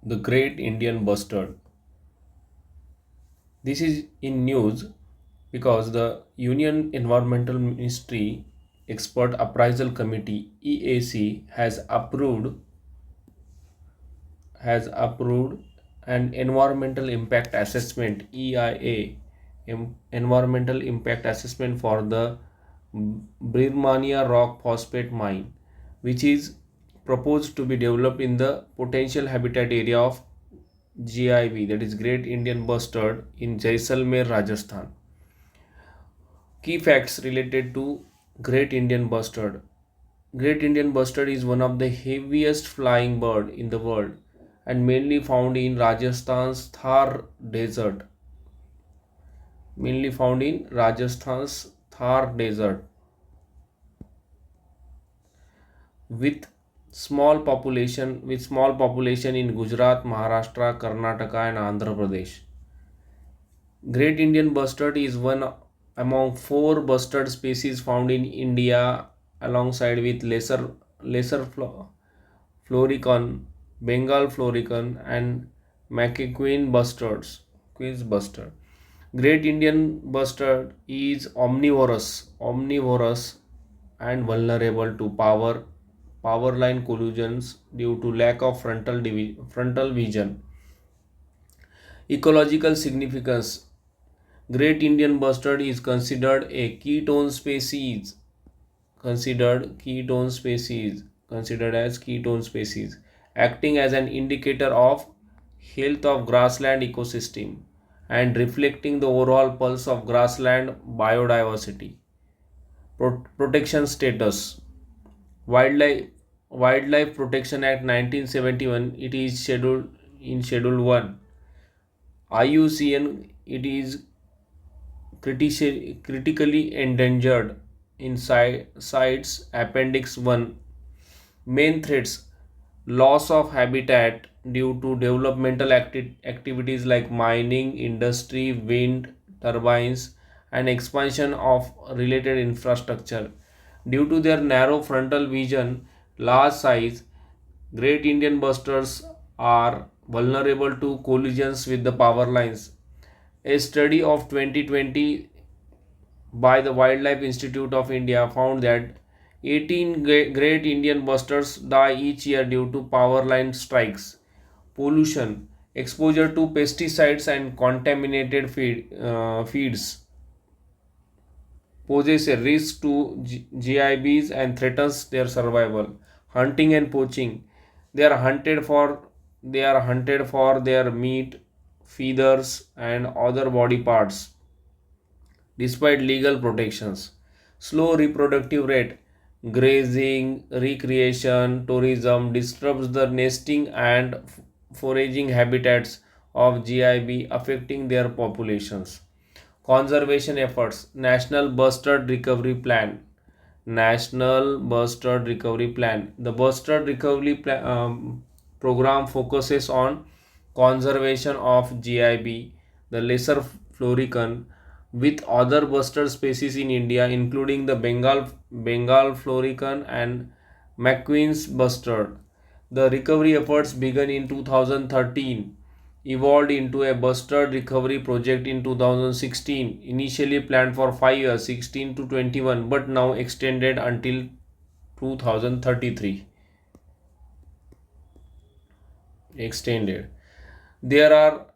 The Great Indian Bustard. This is in news because the Union Environmental Ministry Expert Appraisal Committee EAC has approved an environmental impact assessment EIA environmental impact assessment for the Birmania rock phosphate mine, which is proposed to be developed in the potential habitat area of GIB, that is Great Indian Bustard, in Jaisalmer, Rajasthan. Key facts related to Great Indian Bustard. Great Indian Bustard is one of the heaviest flying bird in the world and mainly found in Rajasthan's Thar Desert. Mainly found in Rajasthan's Thar Desert, with small population in Gujarat, Maharashtra, Karnataka, and Andhra Pradesh. Great Indian bustard is one among four bustard species found in India, alongside with lesser floricon, Bengal floricon, and Macaqueen bustards. Quiz bustard. Great Indian bustard is omnivorous, and vulnerable to power line collisions due to lack of frontal vision. Ecological significance. Great Indian bustard is considered as ketone species, acting as an indicator of health of grassland ecosystem and reflecting the overall pulse of grassland biodiversity. Protection status. Wildlife Wildlife Protection Act 1971, it is scheduled in Schedule 1. IUCN, it is critically endangered in CITES Appendix 1. Main threats: loss of habitat due to developmental activities like mining, industry, wind turbines, and expansion of related infrastructure. Due to their narrow frontal vision, large size, Great Indian bustards are vulnerable to collisions with the power lines. A study of 2020 by the Wildlife Institute of India found that 18 great Indian bustards die each year due to power line strikes. Pollution, exposure to pesticides and contaminated feeds poses a risk to GIBs and threatens their survival. Hunting and poaching, they are hunted for their meat, feathers, and other body parts despite legal protections. Slow reproductive rate, grazing, recreation, tourism disrupts the nesting and foraging habitats of GIB, affecting their populations. Conservation efforts. National Bustard Recovery Plan. The Bustard Recovery Program focuses on conservation of GIB, the lesser florican, with other bustard species in India, including the Bengal florican and McQueen's bustard. The recovery efforts began in 2013, evolved into a bustard recovery project in 2016, initially planned for 5 years, 16 to 21, but now extended until 2033. Extended. There are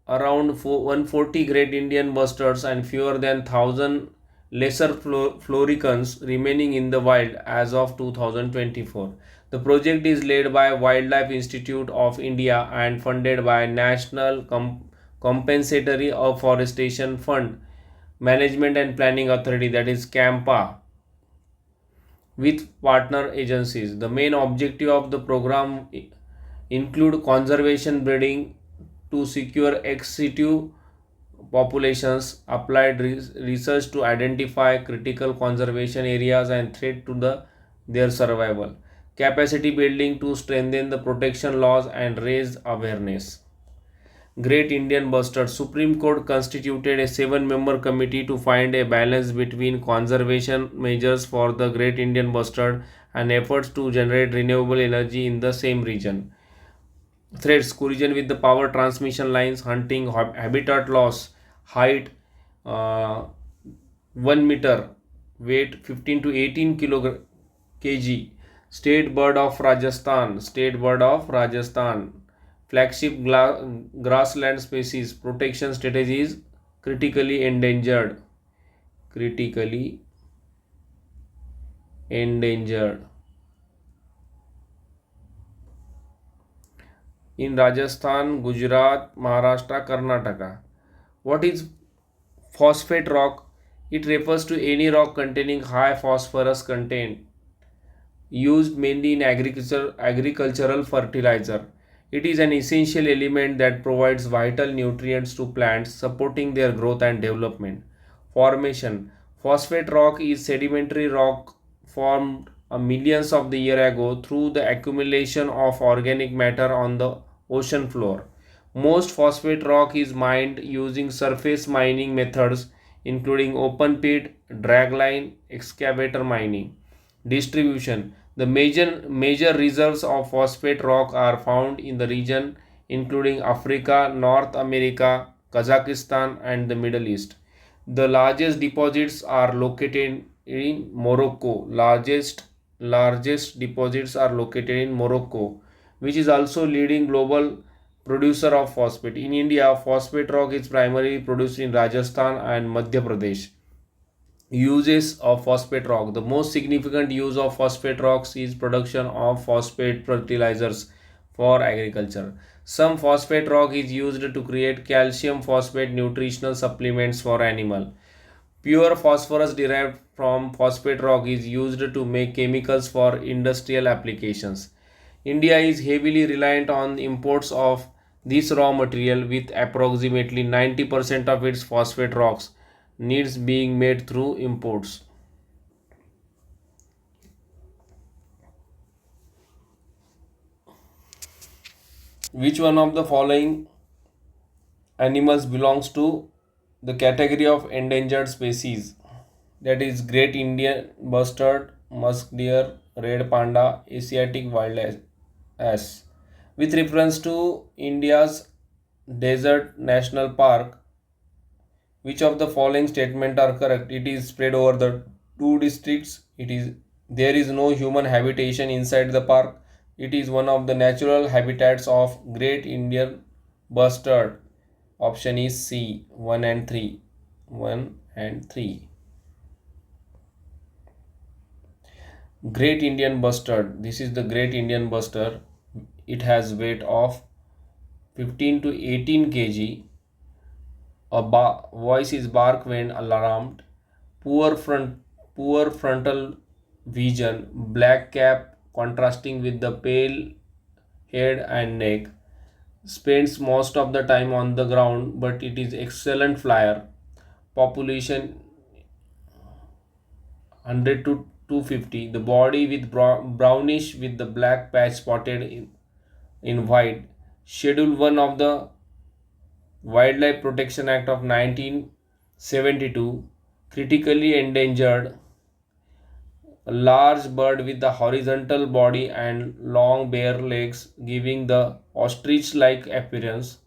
around 140 great Indian bustards and fewer than 1,000 lesser floricans remaining in the wild as of 2024. The project is led by Wildlife Institute of India and funded by National Compensatory Afforestation Fund Management and Planning Authority, that is CAMPA, with partner agencies. The main objective of the program include conservation breeding to secure ex situ populations, applied research to identify critical conservation areas and threat to their survival, capacity building to strengthen the protection laws and raise awareness. Great Indian Bustard. Supreme Court constituted a 7-member committee to find a balance between conservation measures for the Great Indian Bustard and efforts to generate renewable energy in the same region. Threats: collision with the power transmission lines, hunting, habitat loss, height 1 meter, weight 15 to 18 kg. State bird of Rajasthan. State bird of Rajasthan. Flagship grassland species. Protection strategies: critically endangered. Critically endangered. In Rajasthan, Gujarat, Maharashtra, Karnataka. What is phosphate rock? It refers to any rock containing high phosphorus content, used mainly in agricultural fertilizer. It is an essential element that provides vital nutrients to plants, supporting their growth and development. Formation: phosphate rock is sedimentary rock formed millions of the year ago through the accumulation of organic matter on the ocean floor. Most phosphate rock is mined using surface mining methods, including open pit, dragline, excavator mining. Distribution: the major reserves of phosphate rock are found in the region including Africa, North America, Kazakhstan and the Middle East. The largest deposits are located in Morocco. Largest deposits are located in Morocco, which is also leading global producer of phosphate. In India, phosphate rock is primarily produced in Rajasthan and Madhya Pradesh. Uses of phosphate rock: the most significant use of phosphate rocks is production of phosphate fertilizers for agriculture. Some phosphate rock is used to create calcium phosphate nutritional supplements for animal. Pure phosphorus derived from phosphate rock is used to make chemicals for industrial applications. India is heavily reliant on imports of this raw material, with approximately 90% of its phosphate rocks needs being made through imports. Which one of the following animals belongs to the category of endangered species? That is great Indian bustard, musk deer, red panda, Asiatic wild ass. With reference to India's desert national park, which of the following statements are correct? It is spread over the two districts. It is there is no human habitation inside the park. It is one of the natural habitats of great Indian bustard. Option is C, 1 and 3. 1 and 3. Great Indian bustard. This is the great Indian bustard. It has weight of 15 to 18 kg. Voice is bark when alarmed. Poor front, poor frontal vision. Black cap contrasting with the pale head and neck. Spends most of the time on the ground, but it is excellent flyer. Population 100 to 250. The body with brownish with the black patch spotted in white. Schedule 1 of the Wildlife Protection Act of 1972. Critically endangered. A large bird with a horizontal body and long bare legs, giving the ostrich-like appearance.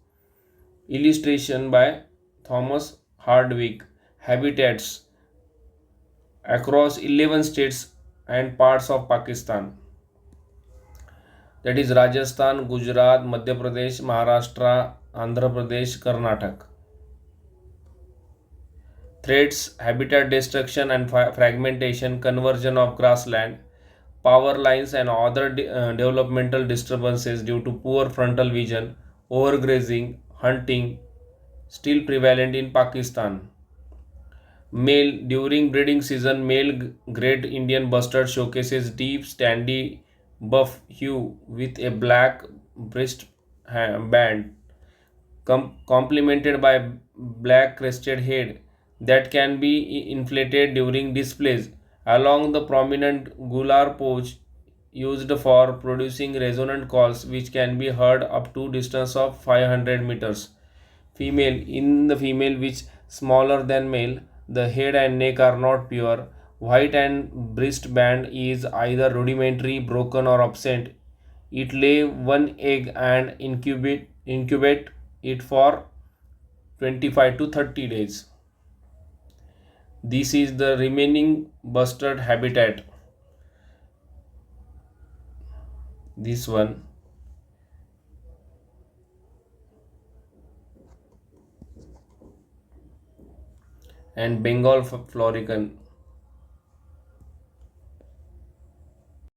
Illustration by Thomas Hardwick. Habitats across 11 states and parts of Pakistan. That is Rajasthan, Gujarat, Madhya Pradesh, Maharashtra, Andhra Pradesh, Karnataka. Threats: habitat destruction and fragmentation, conversion of grassland, power lines and other developmental disturbances due to poor frontal vision, overgrazing, hunting, still prevalent in Pakistan. Male: during breeding season, male great Indian bustard showcases deep sandy buff hue with a black breast band, complemented by black crested head that can be inflated during displays along the prominent gular pouch used for producing resonant calls which can be heard up to distance of 500 meters. Female: in the female, which smaller than male, the head and neck are not pure. White and breast band is either rudimentary, broken or absent. It lay one egg and incubate it for 25 to 30 days. This is the remaining bustard habitat. This one, and Bengal florican.